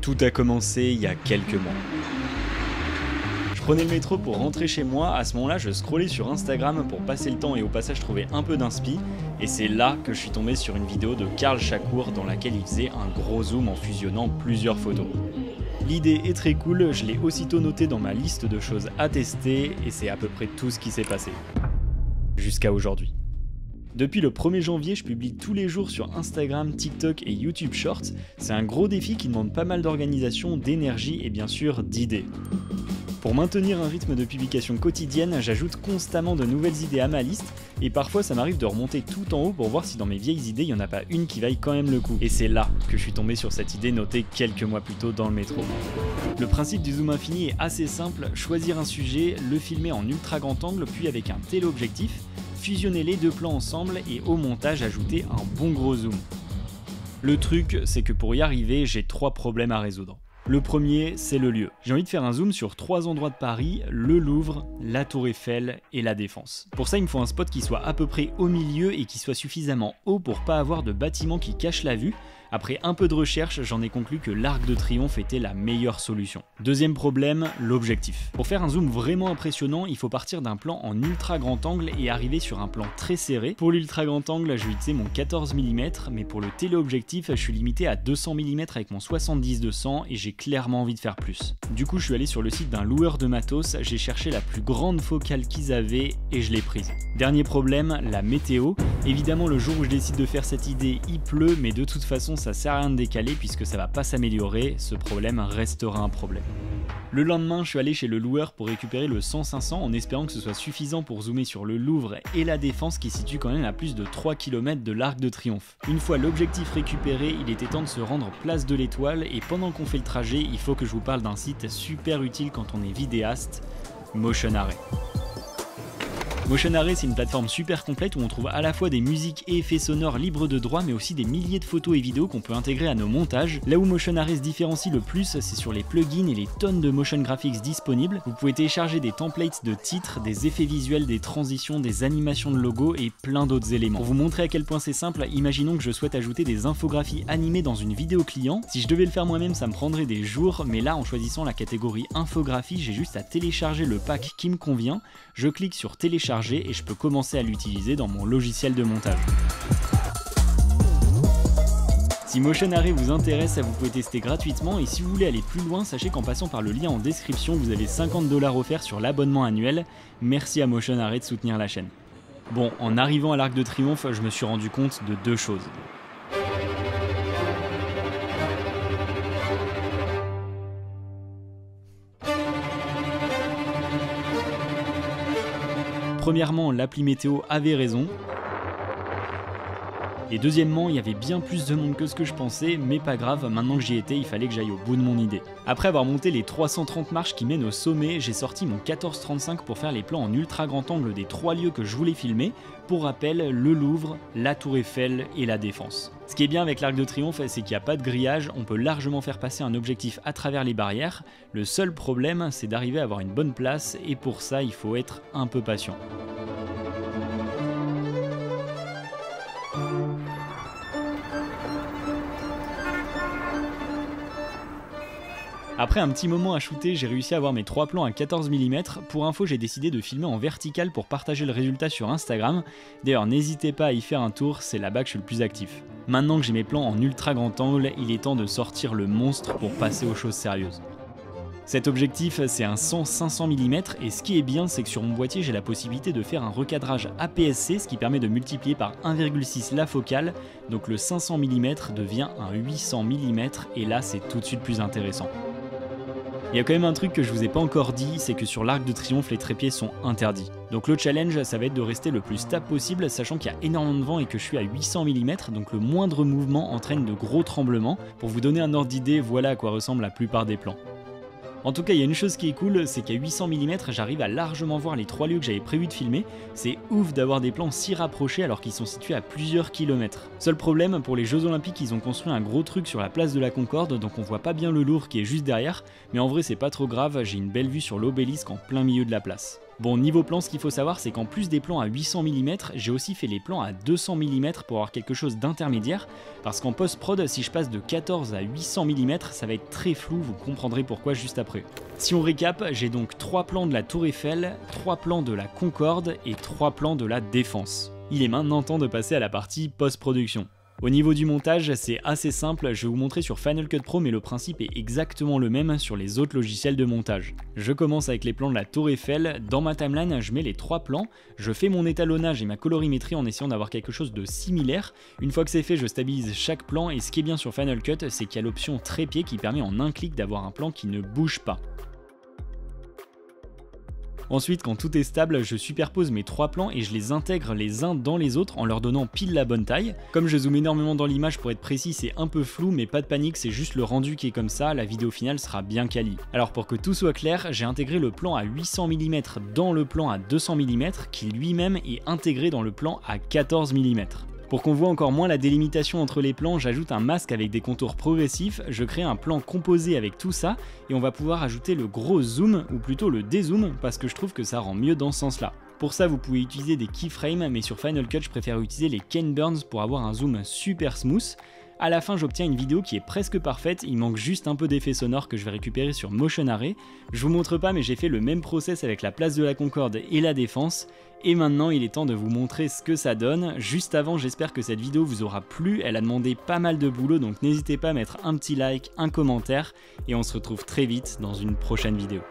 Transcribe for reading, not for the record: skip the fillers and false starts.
Tout a commencé il y a quelques mois. Je prenais le métro pour rentrer chez moi, à ce moment-là je scrollais sur Instagram pour passer le temps et au passage trouver un peu d'inspi, et c'est là que je suis tombé sur une vidéo de Karl Shakur dans laquelle il faisait un gros zoom en fusionnant plusieurs photos. L'idée est très cool, je l'ai aussitôt noté dans ma liste de choses à tester, et c'est à peu près tout ce qui s'est passé. Jusqu'à aujourd'hui. Depuis le 1er janvier, je publie tous les jours sur Instagram, TikTok et YouTube Shorts. C'est un gros défi qui demande pas mal d'organisation, d'énergie et bien sûr d'idées. Pour maintenir un rythme de publication quotidienne, j'ajoute constamment de nouvelles idées à ma liste et parfois ça m'arrive de remonter tout en haut pour voir si dans mes vieilles idées il n'y en a pas une qui vaille quand même le coup. Et c'est là que je suis tombé sur cette idée notée quelques mois plus tôt dans le métro. Le principe du zoom infini est assez simple, choisir un sujet, le filmer en ultra grand angle puis avec un téléobjectif, fusionner les deux plans ensemble et au montage ajouter un bon gros zoom. Le truc, c'est que pour y arriver, j'ai 3 problèmes à résoudre. Le premier, c'est le lieu. J'ai envie de faire un zoom sur 3 endroits de Paris, le Louvre, la Tour Eiffel et la Défense. Pour ça, il me faut un spot qui soit à peu près au milieu et qui soit suffisamment haut pour pas avoir de bâtiments qui cachent la vue. Après un peu de recherche, j'en ai conclu que l'Arc de Triomphe était la meilleure solution. Deuxième problème, l'objectif. Pour faire un zoom vraiment impressionnant, il faut partir d'un plan en ultra grand angle et arriver sur un plan très serré. Pour l'ultra grand angle, je vais utiliser mon 14 mm, mais pour le téléobjectif, je suis limité à 200 mm avec mon 70-200 et j'ai clairement envie de faire plus. Du coup, je suis allé sur le site d'un loueur de matos, j'ai cherché la plus grande focale qu'ils avaient et je l'ai prise. Dernier problème, la météo. Évidemment, le jour où je décide de faire cette idée, il pleut, mais de toute façon, ça sert à rien de décaler puisque ça va pas s'améliorer, ce problème restera un problème. Le lendemain, je suis allé chez le loueur pour récupérer le 100-500 en espérant que ce soit suffisant pour zoomer sur le Louvre et la Défense qui situe quand même à plus de 3 km de l'Arc de Triomphe. Une fois l'objectif récupéré, il était temps de se rendre place de l'Étoile et pendant qu'on fait le trajet, il faut que je vous parle d'un site super utile quand on est vidéaste, Motion Array. Motion Array, c'est une plateforme super complète où on trouve à la fois des musiques et effets sonores libres de droit, mais aussi des milliers de photos et vidéos qu'on peut intégrer à nos montages. Là où Motion Array se différencie le plus, c'est sur les plugins et les tonnes de motion graphics disponibles. Vous pouvez télécharger des templates de titres, des effets visuels, des transitions, des animations de logos et plein d'autres éléments. Pour vous montrer à quel point c'est simple, imaginons que je souhaite ajouter des infographies animées dans une vidéo client. Si je devais le faire moi-même, ça me prendrait des jours, mais là, en choisissant la catégorie infographie, j'ai juste à télécharger le pack qui me convient. Je clique sur télécharger et je peux commencer à l'utiliser dans mon logiciel de montage. Si Motion Array vous intéresse, vous pouvez tester gratuitement et si vous voulez aller plus loin, sachez qu'en passant par le lien en description, vous avez 50 $ offerts sur l'abonnement annuel. Merci à Motion Array de soutenir la chaîne. Bon, en arrivant à l'Arc de Triomphe, je me suis rendu compte de 2 choses. Premièrement, l'appli météo avait raison. Et deuxièmement, il y avait bien plus de monde que ce que je pensais, mais pas grave, maintenant que j'y étais, il fallait que j'aille au bout de mon idée. Après avoir monté les 330 marches qui mènent au sommet, j'ai sorti mon 14-35 pour faire les plans en ultra grand angle des 3 lieux que je voulais filmer. Pour rappel, le Louvre, la Tour Eiffel et la Défense. Ce qui est bien avec l'Arc de Triomphe, c'est qu'il n'y a pas de grillage, on peut largement faire passer un objectif à travers les barrières. Le seul problème, c'est d'arriver à avoir une bonne place, et pour ça, il faut être un peu patient. Après un petit moment à shooter, j'ai réussi à avoir mes 3 plans à 14 mm. Pour info, j'ai décidé de filmer en vertical pour partager le résultat sur Instagram. D'ailleurs, n'hésitez pas à y faire un tour, c'est là-bas que je suis le plus actif. Maintenant que j'ai mes plans en ultra grand angle, il est temps de sortir le monstre pour passer aux choses sérieuses. Cet objectif, c'est un 100-500 mm et ce qui est bien, c'est que sur mon boîtier, j'ai la possibilité de faire un recadrage APS-C, ce qui permet de multiplier par 1,6 la focale, donc le 500 mm devient un 800 mm et là, c'est tout de suite plus intéressant. Il y a quand même un truc que je vous ai pas encore dit, c'est que sur l'Arc de Triomphe, les trépieds sont interdits. Donc le challenge, ça va être de rester le plus stable possible, sachant qu'il y a énormément de vent et que je suis à 800 mm, donc le moindre mouvement entraîne de gros tremblements. Pour vous donner un ordre d'idée, voilà à quoi ressemble la plupart des plans. En tout cas, il y a une chose qui est cool, c'est qu'à 800 mm, j'arrive à largement voir les 3 lieux que j'avais prévu de filmer. C'est ouf d'avoir des plans si rapprochés alors qu'ils sont situés à plusieurs kilomètres. Seul problème, pour les Jeux Olympiques, ils ont construit un gros truc sur la place de la Concorde, donc on voit pas bien le Louvre qui est juste derrière, mais en vrai c'est pas trop grave, j'ai une belle vue sur l'obélisque en plein milieu de la place. Bon, niveau plan, ce qu'il faut savoir, c'est qu'en plus des plans à 800 mm, j'ai aussi fait les plans à 200 mm pour avoir quelque chose d'intermédiaire, parce qu'en post-prod, si je passe de 14 à 800 mm, ça va être très flou, vous comprendrez pourquoi juste après. Si on récap, j'ai donc 3 plans de la Tour Eiffel, 3 plans de la Concorde et 3 plans de la Défense. Il est maintenant temps de passer à la partie post-production. Au niveau du montage, c'est assez simple, je vais vous montrer sur Final Cut Pro, mais le principe est exactement le même sur les autres logiciels de montage. Je commence avec les plans de la Tour Eiffel, dans ma timeline je mets les 3 plans, je fais mon étalonnage et ma colorimétrie en essayant d'avoir quelque chose de similaire. Une fois que c'est fait, je stabilise chaque plan et ce qui est bien sur Final Cut, c'est qu'il y a l'option trépied qui permet en un clic d'avoir un plan qui ne bouge pas. Ensuite, quand tout est stable, je superpose mes 3 plans et je les intègre les uns dans les autres en leur donnant pile la bonne taille. Comme je zoome énormément dans l'image pour être précis, c'est un peu flou, mais pas de panique, c'est juste le rendu qui est comme ça, la vidéo finale sera bien quali. Alors pour que tout soit clair, j'ai intégré le plan à 800 mm dans le plan à 200 mm, qui lui-même est intégré dans le plan à 14 mm. Pour qu'on voit encore moins la délimitation entre les plans, j'ajoute un masque avec des contours progressifs, je crée un plan composé avec tout ça, et on va pouvoir ajouter le gros zoom, ou plutôt le dézoom, parce que je trouve que ça rend mieux dans ce sens-là. Pour ça, vous pouvez utiliser des keyframes, mais sur Final Cut, je préfère utiliser les Ken Burns pour avoir un zoom super smooth. À la fin, j'obtiens une vidéo qui est presque parfaite, il manque juste un peu d'effets sonores que je vais récupérer sur Motion Array. Je vous montre pas, mais j'ai fait le même process avec la place de la Concorde et la Défense. Et maintenant, il est temps de vous montrer ce que ça donne. Juste avant, j'espère que cette vidéo vous aura plu, elle a demandé pas mal de boulot, donc n'hésitez pas à mettre un petit like, un commentaire, et on se retrouve très vite dans une prochaine vidéo.